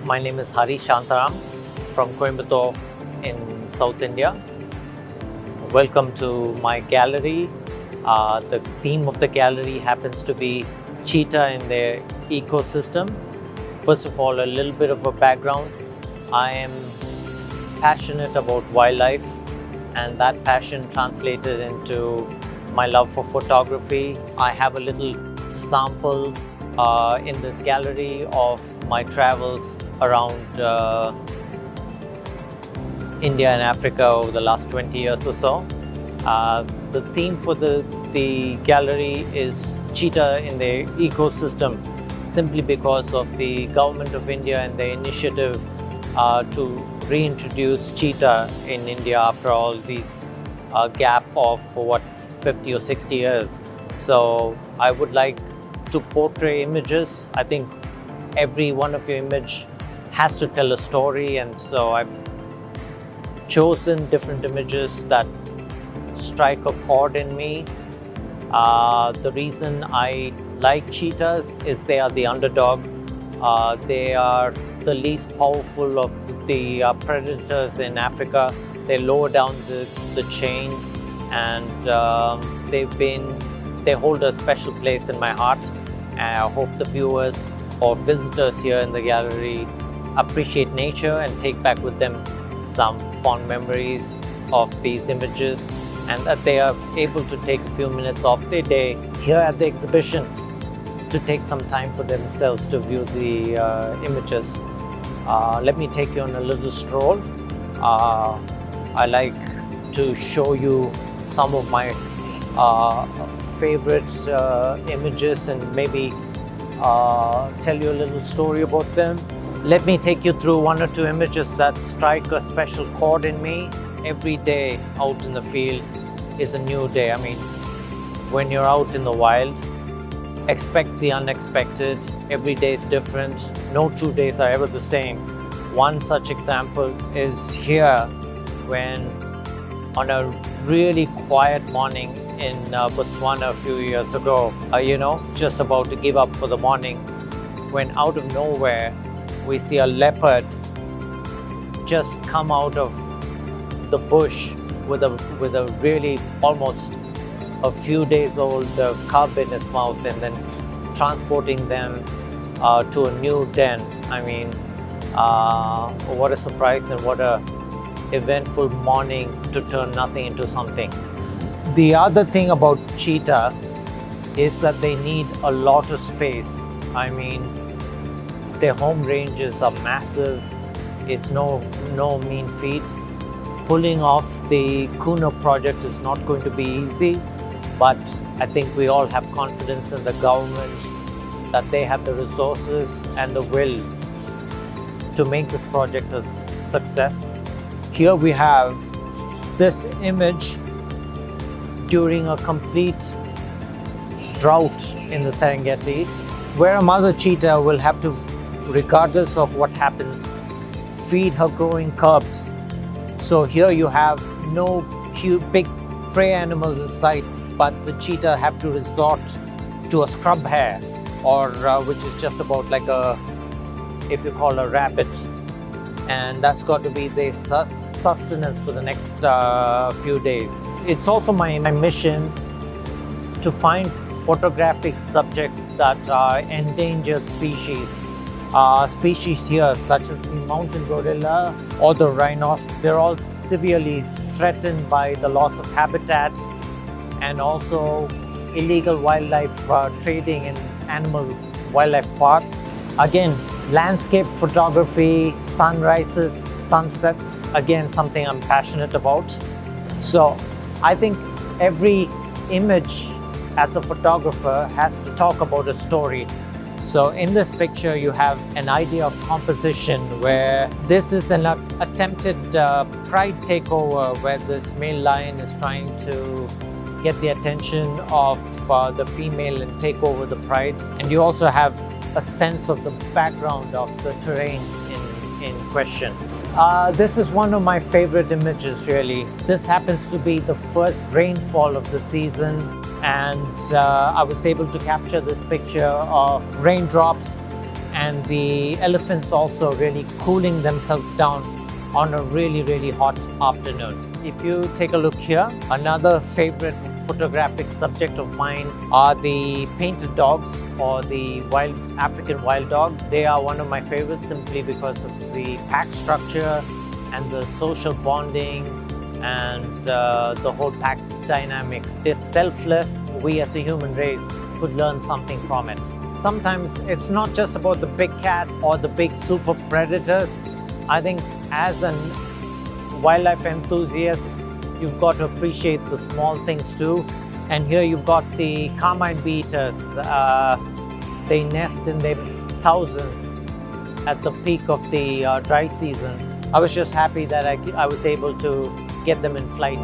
My name is Shankar from Coimbatore in South India. Welcome to my gallery. The theme of the gallery happens to be cheetah in their ecosystem. First of all, a little bit of a background. I am passionate about wildlife, and that passion translated into my love for photography. I have a little sample in this gallery of my travels around India and Africa over the last 20 years or so. The theme for the gallery is cheetah in the ecosystem, simply because of the government of India and the initiative to reintroduce cheetah in India after all these gap of 50 or 60 years. So I would like to portray images. I think every one of your image has to tell a story, and so I've chosen different images that strike a chord in me. The reason I like cheetahs is they are the underdog. They are the least powerful of the predators in Africa. They lower down the chain, and they hold a special place in my heart. And I hope the viewers or visitors here in the gallery appreciate nature and take back with them some fond memories of these images, and that they are able to take a few minutes off their day here at the exhibition to take some time for themselves to view the images. Let me take you on a little stroll. I like to show you some of my favorite images and maybe tell you a little story about them. Let me take you through one or two images that strike a special chord in me. Every day out in the field is a new day. I mean, when you're out in the wild, expect the unexpected. Every day is different. No 2 days are ever the same. One such example is here when on a really quiet morning in Botswana a few years ago, just about to give up for the morning, when out of nowhere we see a leopard just come out of the bush with a really almost a few days old cub in his mouth, and then transporting them to a new den. I mean, what a surprise and what a eventful morning to turn nothing into something. The other thing about cheetah is that they need a lot of space. I mean, their home ranges are massive. It's no mean feat. Pulling off the Kuno project is not going to be easy, but I think we all have confidence in the government that they have the resources and the will to make this project a success. Here we have this image during a complete drought in the Serengeti, where a mother cheetah will have to, regardless of what happens, feed her growing cubs. So here you have no big prey animals in sight, but the cheetah have to resort to a scrub hare, or which is just about like if you call a rabbit. And that's got to be their sustenance for the next few days. It's also my mission to find photographic subjects that are endangered species. Species here, such as the mountain gorilla or the rhino, they're all severely threatened by the loss of habitat and also illegal wildlife trading in animal wildlife parks. Again, landscape photography, sunrises, sunsets, again, something I'm passionate about. So I think every image as a photographer has to talk about a story. So in this picture, you have an idea of composition, where this is an attempted pride takeover, where this male lion is trying to get the attention of the female and take over the pride. And you also have a sense of the background of the terrain in question. This is one of my favorite images, really. This happens to be the first rainfall of the season, and I was able to capture this picture of raindrops and the elephants also really cooling themselves down on a really hot afternoon. If you take a look here, another favorite photographic subject of mine are the painted dogs or the African wild dogs. They are one of my favorites simply because of the pack structure and the social bonding and the whole pack dynamics. They're selfless. We as a human race could learn something from it. Sometimes it's not just about the big cats or the big super predators. I think as a wildlife enthusiast, you've got to appreciate the small things too. And here you've got the carmine bee-eaters. They nest in their thousands at the peak of the dry season. I was just happy that I was able to get them in flight.